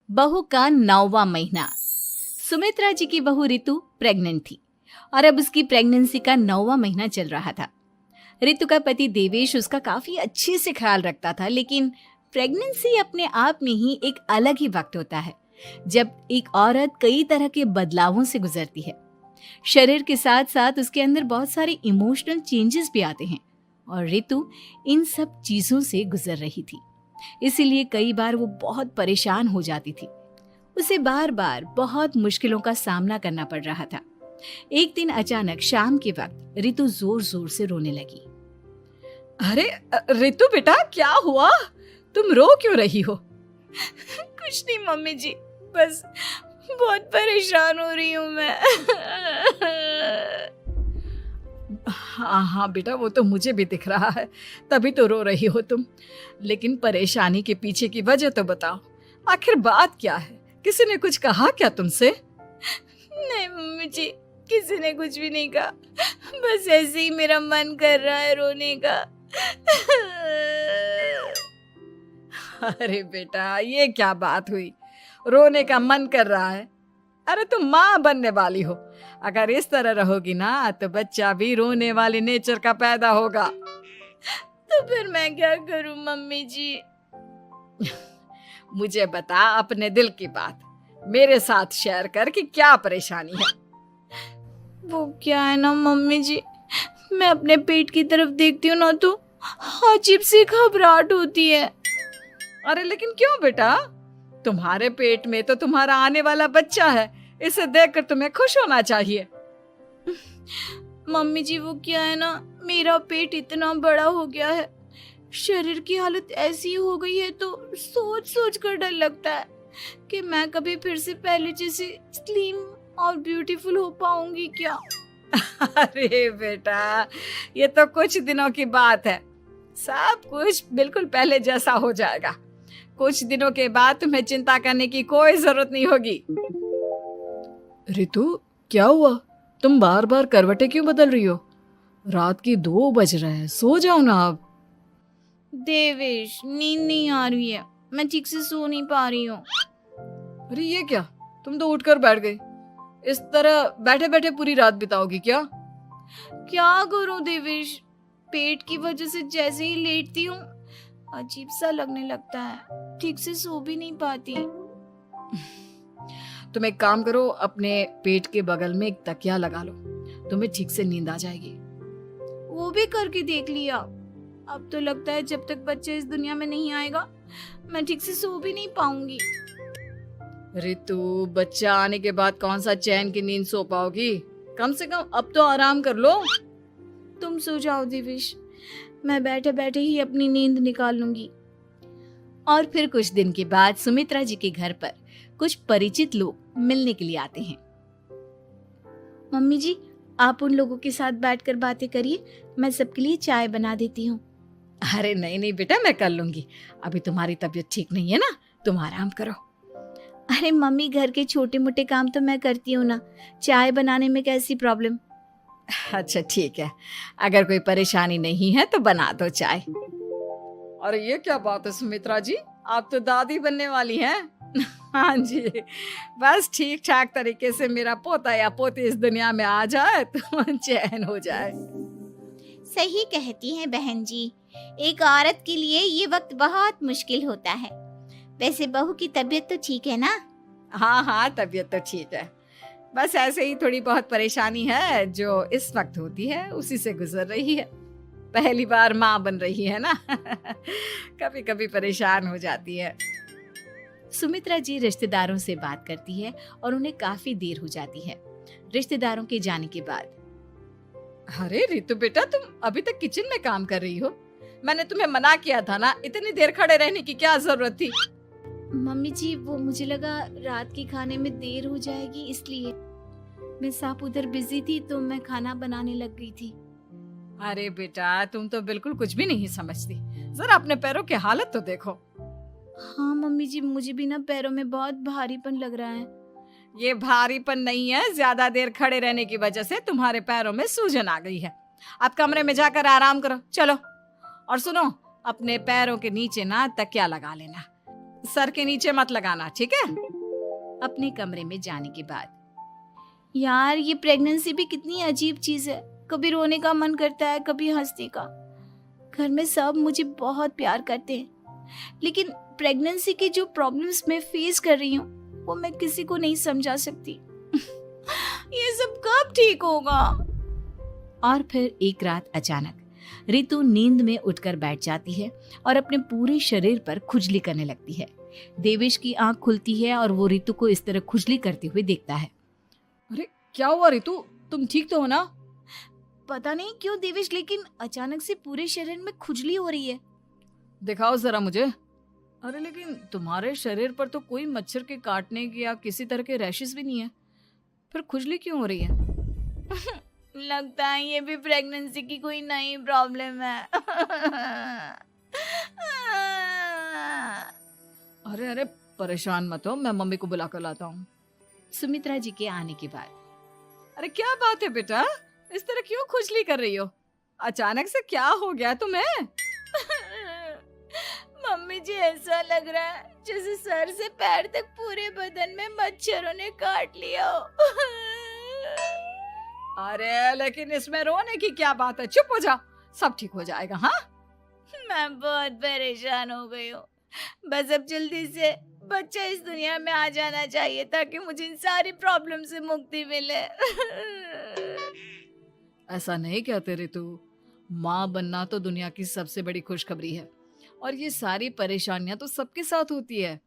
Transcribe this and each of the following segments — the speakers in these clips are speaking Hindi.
बहू का 9वां महीना। सुमित्रा जी की बहू रितु प्रेग्नेंट थी और अब उसकी प्रेगनेंसी का 9वां महीना चल रहा था। रितु का पति देवेश उसका काफी अच्छे से ख्याल रखता था, लेकिन प्रेगनेंसी अपने आप में ही एक अलग ही वक्त होता है जब एक औरत कई तरह के बदलावों से गुजरती है। शरीर के साथ साथ उसके अंदर बहुत सारे इमोशनल चेंजेस भी आते हैं और रितु इन सब चीजों से गुजर रही थी। इसीलिए कई बार वो बहुत परेशान हो जाती थी। उसे बार बार बहुत मुश्किलों का सामना करना पड़ रहा था। एक दिन अचानक शाम के वक्त रितु जोर जोर से रोने लगी। अरे रितु बेटा, क्या हुआ? तुम रो क्यों रही हो? कुछ नहीं मम्मी जी, बस बहुत परेशान हो रही हूँ मैं। हाँ बेटा, वो तो मुझे भी दिख रहा है, तभी तो रो रही हो तुम। लेकिन परेशानी के पीछे की वजह तो बताओ, आखिर बात क्या है? किसी ने कुछ कहा क्या तुमसे? नहीं मम्मी जी, किसी ने कुछ भी नहीं कहा, बस ऐसे ही मेरा मन कर रहा है रोने का। अरे बेटा, ये क्या बात हुई? रोने का मन कर रहा है? अरे तुम माँ बनने वाली हो, अगर इस तरह रहोगी ना तो बच्चा भी रोने वाले नेचर का पैदा होगा। तो फिर मैं क्या करूं मम्मी जी? मुझे बता अपने दिल की बात, मेरे साथ शेयर कर कि क्या परेशानी है। वो क्या है ना मम्मी जी, मैं अपने पेट की तरफ देखती हूँ ना तो अजीब सी घबराहट होती है। अरे लेकिन क्यों बेटा? तुम्हारे पेट में तो तुम्हारा आने वाला बच्चा है, इसे देखकर तुम्हें खुश होना चाहिए। मम्मी जी वो क्या है ना, मेरा पेट इतना बड़ा हो गया है, शरीर की हालत ऐसी हो गई है तो सोच सोच कर डर लगता है कि मैं कभी फिर से पहले जैसी स्लिम और ब्यूटीफुल हो पाऊंगी क्या। अरे बेटा, ये तो कुछ दिनों की बात है, सब कुछ बिल्कुल पहले जैसा हो जाएगा। कुछ दिनों के बाद तुम्हें चिंता करने की कोई जरूरत नहीं होगी। रितु, क्या हुआ? तुम बार बार करवटें क्यों बदल रही हो? रात के 2 बज रहे हैं, सो जाओ ना अब। देवेश, नींद नहीं आ रही है, मैं ठीक से सो नहीं पा रही हूँ। अरे ये क्या, तुम तो उठकर बैठ गई। इस तरह बैठे बैठे पूरी रात बिताओगी क्या? क्या करूं देवेश, पेट की वजह से जैसे ही लेटती हूँ अजीब सा लगने लगता है, ठीक से सो भी नहीं पाती। तुम एक काम करो, अपने पेट के बगल में एक तकिया लगा लो, तुम्हें ठीक से नींद आ जाएगी। वो भी करके देख लिया, अब तो लगता है जब तक बच्चा इस दुनिया में नहीं आएगा मैं ठीक से सो भी नहीं पाऊंगी। रितु, बच्चा आने के बाद कौन सा चैन की नींद सो पाओगी? कम से कम अब तो आराम कर लो। तुम सो जाओ देवेश, मैं बैठे बैठे ही अपनी नींद निकाल लूंगी। और फिर कुछ दिन के बाद सुमित्रा जी के घर पर कुछ परिचित लोग मिलने के लिए आते हैं। मम्मी जी, आप उन लोगों के साथ बैठकर बातें करिए, मैं सबके लिए चाय बना देती हूँ। अरे नहीं नहीं बेटा, मैं कर लूंगी, अभी तुम्हारी तबीयत ठीक नहीं है ना, तुम आराम करो। अरे मम्मी, घर के छोटे मोटे काम तो मैं करती हूँ ना, चाय बनाने में कैसी प्रॉब्लम? अच्छा ठीक है, अगर कोई परेशानी नहीं है तो बना दो चाय। अरे ये क्या बात है सुमित्रा जी, आप तो दादी बनने वाली हैं। हाँ जी, बस ठीक ठाक तरीके से मेरा पोता या पोती इस दुनिया में आ जाए तो चैन हो जाए। सही कहती हैं बहन जी, एक औरत के लिए ये वक्त बहुत मुश्किल होता है। वैसे बहू की तबीयत तो ठीक है ना? हाँ हाँ, तबीयत तो ठीक है, बस ऐसे ही थोड़ी बहुत परेशानी है जो इस वक्त होती है, उसी से गुजर रही है। पहली बार माँ बन रही है ना, कभी कभी परेशान हो जाती है। सुमित्रा जी रिश्तेदारों से बात करती है और उन्हें काफी देर हो जाती है। रिश्तेदारों के जाने के बाद, अरे रितु बेटा, तुम अभी तक किचन में काम कर रही हो? मैंने तुम्हें मना किया था ना, इतनी देर खड़े रहने की क्या जरूरत थी? मम्मी जी, वो मुझे लगा रात के खाने में देर हो जाएगी, इसलिए मैं साफ उधर बिजी थी तो मैं खाना बनाने लग गई थी। अरे बेटा, तुम तो बिल्कुल कुछ भी नहीं समझती, जरा अपने पैरों की हालत तो देखो। हाँ मम्मी जी, मुझे भी ना पैरों में बहुत भारीपन लग रहा है। ये भारीपन नहीं है, ज्यादा देर खड़े रहने की वजह से तुम्हारे पैरों में सूजन आ गई है। अब कमरे में जाकर आराम करो, चलो। और सुनो, अपने पैरों के नीचे ना तकिया लगा लेना, सर के नीचे मत लगाना, ठीक है? अपने कमरे में जाने के बाद यार ये प्रेगनेंसी भी कितनी अजीब चीज है, कभी रोने का मन करता है, कभी हंसने का। घर में सब मुझे बहुत प्यार करते हैं, लेकिन प्रेगनेंसी की जो प्रॉब्लम्स मैं फेस कर रही हूँ वो मैं किसी को नहीं समझा सकती। ये सब कब ठीक होगा? और फिर एक रात अचानक रितु नींद में उठकर बैठ जाती है और अपने पूरे शरीर पर खुजली करने लगती है। देवेश की आंख खुलती है और वो रितु को इस तरह खुजली करते हुए देखता है। अरे क्या हुआ रितु, तुम ठीक तो हो ना? पता नहीं क्यों देवेश, लेकिन अचानक से पूरे शरीर में खुजली हो रही है। दिखाओ जरा मुझे। अरे लेकिन तुम्हारे शरीर पर तो कोई मच्छर के काटने की या किसी तरह के रैशेस भी नहीं है, फिर खुजली क्यों हो रही है? लगता है ये भी प्रेगनेंसी की कोई नई प्रॉब्लम है। अरे अरे परेशान मत हो, मैं मम्मी को बुला कर लाता हूँ। सुमित्रा जी के आने के बाद अरे क्या बात है बेटा, इस तरह क्यों खुजली कर रही हो? अचानक से क्या हो गया तुम्हें? मम्मी जी ऐसा लग रहा है जैसे सर से पैर तक पूरे बदन में मच्छरों ने काट लिया हो। अरे लेकिन इसमें रोने की क्या बात है, चुप हो जाओ, सब ठीक हो जाएगा। हाँ मैं बहुत परेशान हो गई हूँ, बस अब जल्दी से बच्चा इस दुनिया में आ जाना चाहिए ताकि मुझे इन सारी प्रॉब्लम से मुक्ति मिले। ऐसा नहीं कहते रितु, माँ बनना तो दुनिया की सबसे बड़ी खुशखबरी है और ये सारी परेशानियां तो सबके साथ होती है।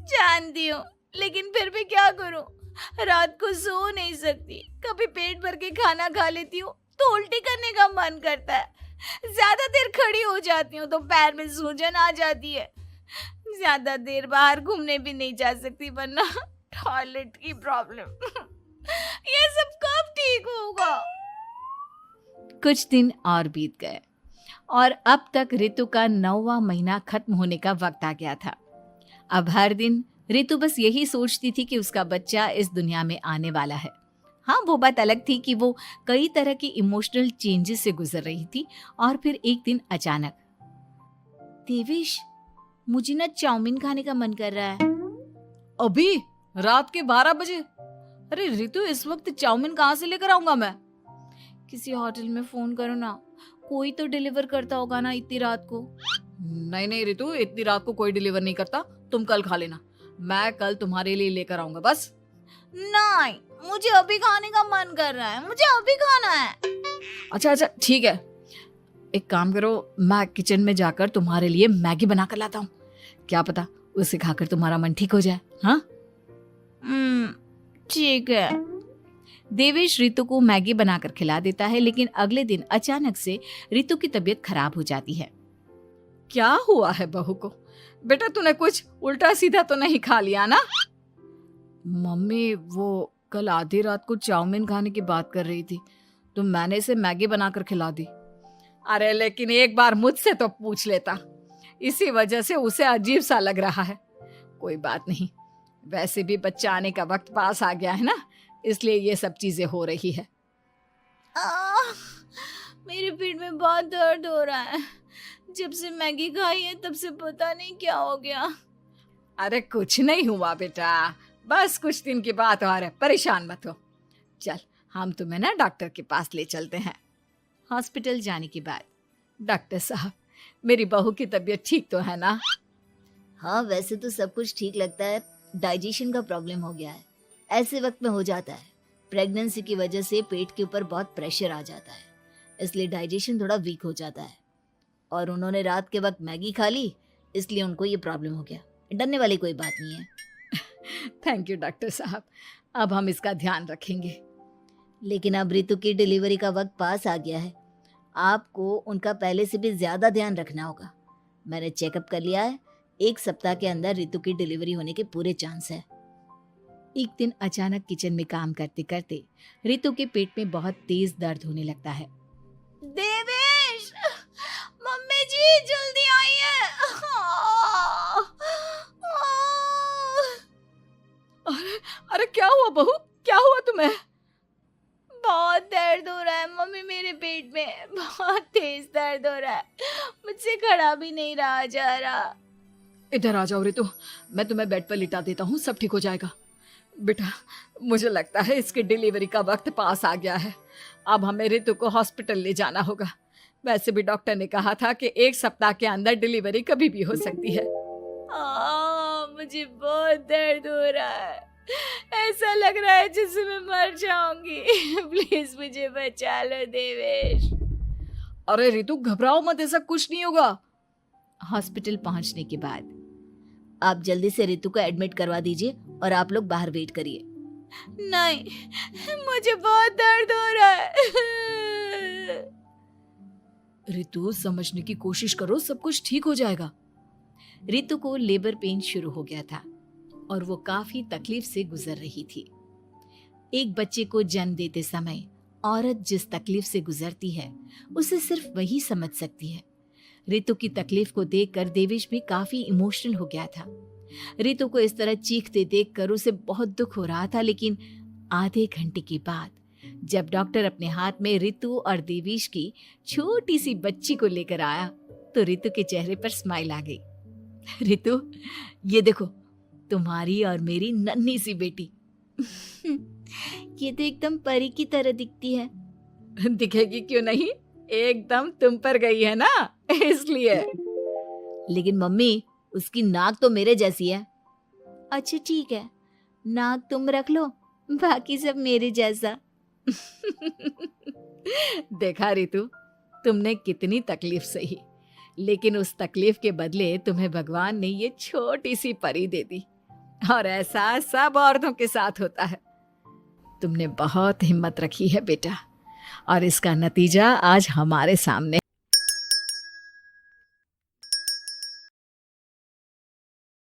जानती हूँ, लेकिन फिर भी क्या करूँ, रात को सो नहीं सकती, कभी पेट भर के खाना खा लेती हूँ तो उल्टी करने का मन करता है, ज्यादा देर खड़ी हो जाती हूँ तो पैर में सूजन आ जाती है, ज्यादा देर बाहर घूमने भी नहीं जा सकती वरना टॉयलेट की प्रॉब्लम। ये सब कब ठीक होगा? कुछ दिन और बीत गए और अब तक रितु का 9वां महीना खत्म होने का वक्त आ गया था। अब हर दिन रितु बस यही सोचती थी कि उसका बच्चा इस दुनिया में आने वाला है। हाँ, वो बात अलग थी कि वो कई तरह की इमोशनल चेंजेस से गुजर रही थी और फिर एक दिन अचानक, देवेश मुझे ना चाउमीन खाने का मन कर रहा है। अभी रात के 12 बजे? अरे रितु, इस वक्त चाउमीन कहाँ से लेकर आऊंगा मैं? किसी होटल में फोन करो ना, कोई तो डिलीवर करता होगा ना इतनी रात को। नहीं नहीं रितु, इतनी रात को कोई डिलीवर नहीं करता, तुम कल खा लेना, मैं कल तुम्हारे लिए लेकर आऊंगा बस। नहीं, मुझे अभी खाने का मन कर रहा है, मुझे अभी खाना है। अच्छा अच्छा ठीक है, एक काम करो, मैं किचन में जाकर तुम्हारे लिए मैगी बना कर लाता हूँ, क्या पता उसे खाकर तुम्हारा मन ठीक हो जाए। हाँ ठीक है। देवेश रितु को मैगी बनाकर खिला देता है, लेकिन अगले दिन अचानक से रितु की तबीयत खराब हो जाती है। क्या हुआ है बहू को? बेटा तूने कुछ उल्टा सीधा तो नहीं खा लिया ना? मम्मी वो कल आधी रात को चाउमीन खाने की बात कर रही थी तो मैंने इसे मैगी बनाकर खिला दी। अरे लेकिन एक बार मुझसे तो पूछ लेता, इसी वजह से उसे अजीब सा लग रहा है। कोई बात नहीं, वैसे भी बच्चा आने का वक्त पास आ गया है ना, इसलिए ये सब चीजें हो रही है। मेरे पेट में बहुत दर्द हो रहा है, जब से मैगी खाई है तब से पता नहीं क्या हो गया। अरे कुछ नहीं हुआ बेटा, बस कुछ दिन की बात और है, परेशान मत हो। चल हम तुम्हें ना डॉक्टर के पास ले चलते हैं। हॉस्पिटल जाने के बाद, डॉक्टर साहब, मेरी बहू की तबीयत ठीक तो है ना? हाँ, वैसे तो सब कुछ ठीक लगता है, डाइजेशन का प्रॉब्लम हो गया है, ऐसे वक्त में हो जाता है। प्रेगनेंसी की वजह से पेट के ऊपर बहुत प्रेशर आ जाता है, इसलिए डाइजेशन थोड़ा वीक हो जाता है। और उन्होंने रात के वक्त मैगी खा ली, इसलिए उनको ये प्रॉब्लम हो गया। डरने वाली कोई बात नहीं है। थैंक यू डॉक्टर साहब, अब हम इसका ध्यान रखेंगे। लेकिन अब रितु की डिलीवरी का वक्त पास आ गया है, आपको उनका पहले से भी ज्यादा ध्यान रखना होगा। मैंने चेकअप कर लिया है, 1 सप्ताह के अंदर रितु की डिलीवरी होने के पूरे चांस है। एक दिन अचानक किचन में काम करते करते रितु के पेट में बहुत तेज दर्द होने लगता है। देवेश, मम्मी जी जल्दी आइए। अरे क्या हुआ बहू, क्या हुआ तुम्हें? बहुत दर्द हो रहा है मम्मी, मेरे पेट में बहुत तेज दर्द हो रहा है, मुझसे खड़ा भी नहीं रहा जा रहा। इधर आ जाओ रितु, मैं तुम्हें बेड पर लिटा देता हूँ, सब ठीक हो जाएगा। बेटा, मुझे लगता है इसकी डिलीवरी का वक्त पास आ गया है। अब हमें रितु को हॉस्पिटल ले जाना होगा। वैसे भी डॉक्टर ने कहा था कि 1 सप्ताह के अंदर डिलीवरी कभी भी हो सकती है। मुझे बहुत दर्द हो रहा है, ऐसा लग रहा है जैसे मैं मर जाऊंगी। प्लीज मुझे बचा लो देवेश। अरे रितु, घबराओ मत, ऐसा कुछ नहीं होगा। हॉस्पिटल पहुंचने के बाद आप जल्दी से रितु को एडमिट करवा दीजिए और आप लोग बाहर वेट करिए। नहीं, मुझे बहुत दर्द हो रहा है। रितु, समझने की कोशिश करो, सब कुछ ठीक हो जाएगा। रितु को लेबर पेन शुरू हो गया था और वो काफी तकलीफ से गुजर रही थी। एक बच्चे को जन्म देते समय औरत जिस तकलीफ से गुजरती है उसे सिर्फ वही समझ सकती है। रितु की तकलीफ को देखकर देवेश भी काफी इमोशनल हो गया था। रितु को इस तरह चीखते देखकर उसे बहुत दुख हो रहा था, लेकिन आधे घंटे के बाद जब डॉक्टर अपने हाथ में रितु और देवेश की छोटी सी बच्ची को लेकर आया तो रितु के चेहरे पर स्माइल आ गई। रितु, ये देखो, तुम्हारी और मेरी नन्ही सी बेटी। ये तो एकदम परी की तरह दिखती है। दिखेगी क्यों नहीं, एकदम तुम पर गई है ना, इसलिए। लेकिन मम्मी, उसकी नाक तो मेरे जैसी है। अच्छा ठीक है, नाक तुम रख लो, बाकी सब मेरे जैसा। देखा रितु, तुमने कितनी तकलीफ सही, लेकिन उस तकलीफ के बदले तुम्हें भगवान ने ये छोटी सी परी दे दी। और ऐसा सब औरतों के साथ होता है। तुमने बहुत हिम्मत रखी है बेटा, और इसका नतीजा आज हमारे सामने